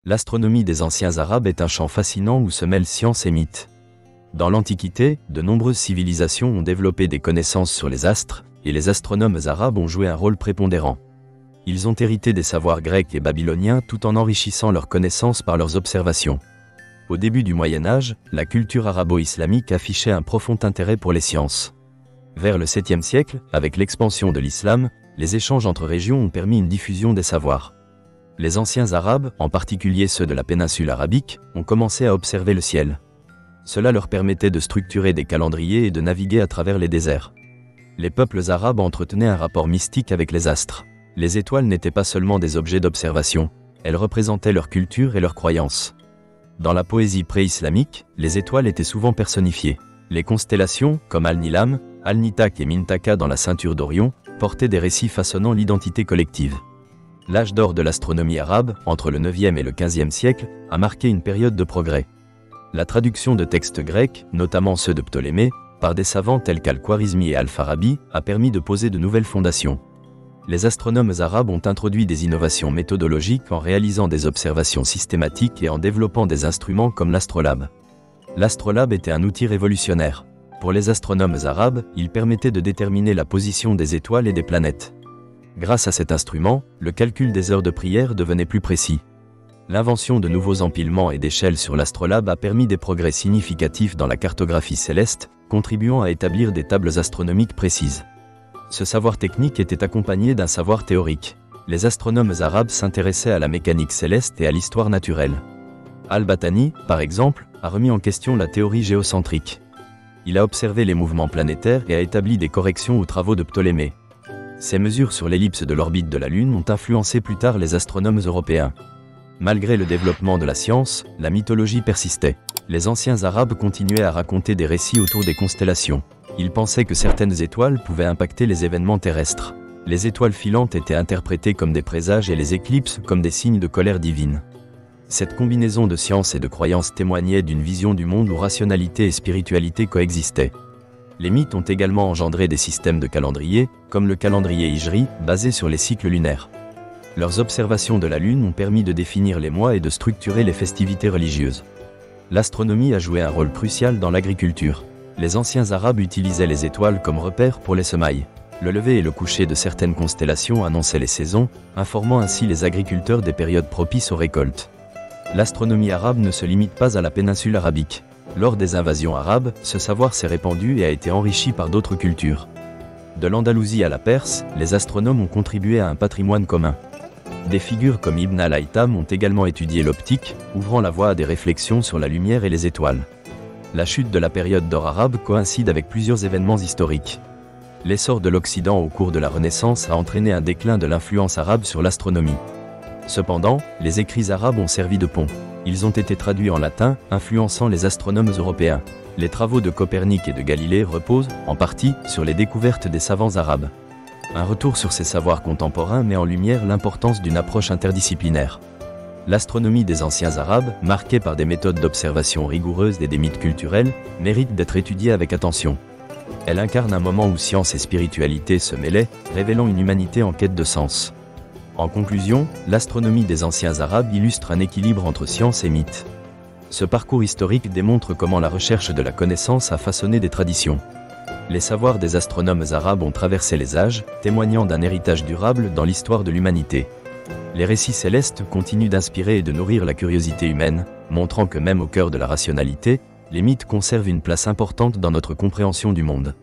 L'astronomie des anciens Arabes est un champ fascinant où se mêlent science et mythe. Dans l'Antiquité, de nombreuses civilisations ont développé des connaissances sur les astres, et les astronomes arabes ont joué un rôle prépondérant. Ils ont hérité des savoirs grecs et babyloniens tout en enrichissant leurs connaissances par leurs observations. Au début du Moyen-Âge, la culture arabo-islamique affichait un profond intérêt pour les sciences. Vers le 7e siècle, avec l'expansion de l'islam, les échanges entre régions ont permis une diffusion des savoirs. Les anciens Arabes, en particulier ceux de la péninsule arabique, ont commencé à observer le ciel. Cela leur permettait de structurer des calendriers et de naviguer à travers les déserts. Les peuples arabes entretenaient un rapport mystique avec les astres. Les étoiles n'étaient pas seulement des objets d'observation, elles représentaient leur culture et leurs croyances. Dans la poésie pré-islamique, les étoiles étaient souvent personnifiées. Les constellations, comme Al-Nilam, Al-Nitak et Mintaka dans la ceinture d'Orion, portaient des récits façonnant l'identité collective. L'âge d'or de l'astronomie arabe, entre le 9e et le 15e siècle, a marqué une période de progrès. La traduction de textes grecs, notamment ceux de Ptolémée, par des savants tels qu'Al-Khwarizmi et Al-Farabi, a permis de poser de nouvelles fondations. Les astronomes arabes ont introduit des innovations méthodologiques en réalisant des observations systématiques et en développant des instruments comme l'astrolabe. L'astrolabe était un outil révolutionnaire. Pour les astronomes arabes, il permettait de déterminer la position des étoiles et des planètes. Grâce à cet instrument, le calcul des heures de prière devenait plus précis. L'invention de nouveaux empilements et d'échelles sur l'astrolabe a permis des progrès significatifs dans la cartographie céleste, contribuant à établir des tables astronomiques précises. Ce savoir technique était accompagné d'un savoir théorique. Les astronomes arabes s'intéressaient à la mécanique céleste et à l'histoire naturelle. Al-Battani, par exemple, a remis en question la théorie géocentrique. Il a observé les mouvements planétaires et a établi des corrections aux travaux de Ptolémée. Ces mesures sur l'ellipse de l'orbite de la Lune ont influencé plus tard les astronomes européens. Malgré le développement de la science, la mythologie persistait. Les anciens Arabes continuaient à raconter des récits autour des constellations. Ils pensaient que certaines étoiles pouvaient impacter les événements terrestres. Les étoiles filantes étaient interprétées comme des présages et les éclipses comme des signes de colère divine. Cette combinaison de science et de croyances témoignait d'une vision du monde où rationalité et spiritualité coexistaient. Les mythes ont également engendré des systèmes de calendrier, comme le calendrier Hijri, basé sur les cycles lunaires. Leurs observations de la Lune ont permis de définir les mois et de structurer les festivités religieuses. L'astronomie a joué un rôle crucial dans l'agriculture. Les anciens Arabes utilisaient les étoiles comme repères pour les semailles. Le lever et le coucher de certaines constellations annonçaient les saisons, informant ainsi les agriculteurs des périodes propices aux récoltes. L'astronomie arabe ne se limite pas à la péninsule arabique. Lors des invasions arabes, ce savoir s'est répandu et a été enrichi par d'autres cultures. De l'Andalousie à la Perse, les astronomes ont contribué à un patrimoine commun. Des figures comme Ibn al-Haytham ont également étudié l'optique, ouvrant la voie à des réflexions sur la lumière et les étoiles. La chute de la période d'or arabe coïncide avec plusieurs événements historiques. L'essor de l'Occident au cours de la Renaissance a entraîné un déclin de l'influence arabe sur l'astronomie. Cependant, les écrits arabes ont servi de pont. Ils ont été traduits en latin, influençant les astronomes européens. Les travaux de Copernic et de Galilée reposent, en partie, sur les découvertes des savants arabes. Un retour sur ces savoirs contemporains met en lumière l'importance d'une approche interdisciplinaire. L'astronomie des anciens Arabes, marquée par des méthodes d'observation rigoureuses et des mythes culturels, mérite d'être étudiée avec attention. Elle incarne un moment où science et spiritualité se mêlaient, révélant une humanité en quête de sens. En conclusion, l'astronomie des anciens Arabes illustre un équilibre entre science et mythe. Ce parcours historique démontre comment la recherche de la connaissance a façonné des traditions. Les savoirs des astronomes arabes ont traversé les âges, témoignant d'un héritage durable dans l'histoire de l'humanité. Les récits célestes continuent d'inspirer et de nourrir la curiosité humaine, montrant que même au cœur de la rationalité, les mythes conservent une place importante dans notre compréhension du monde.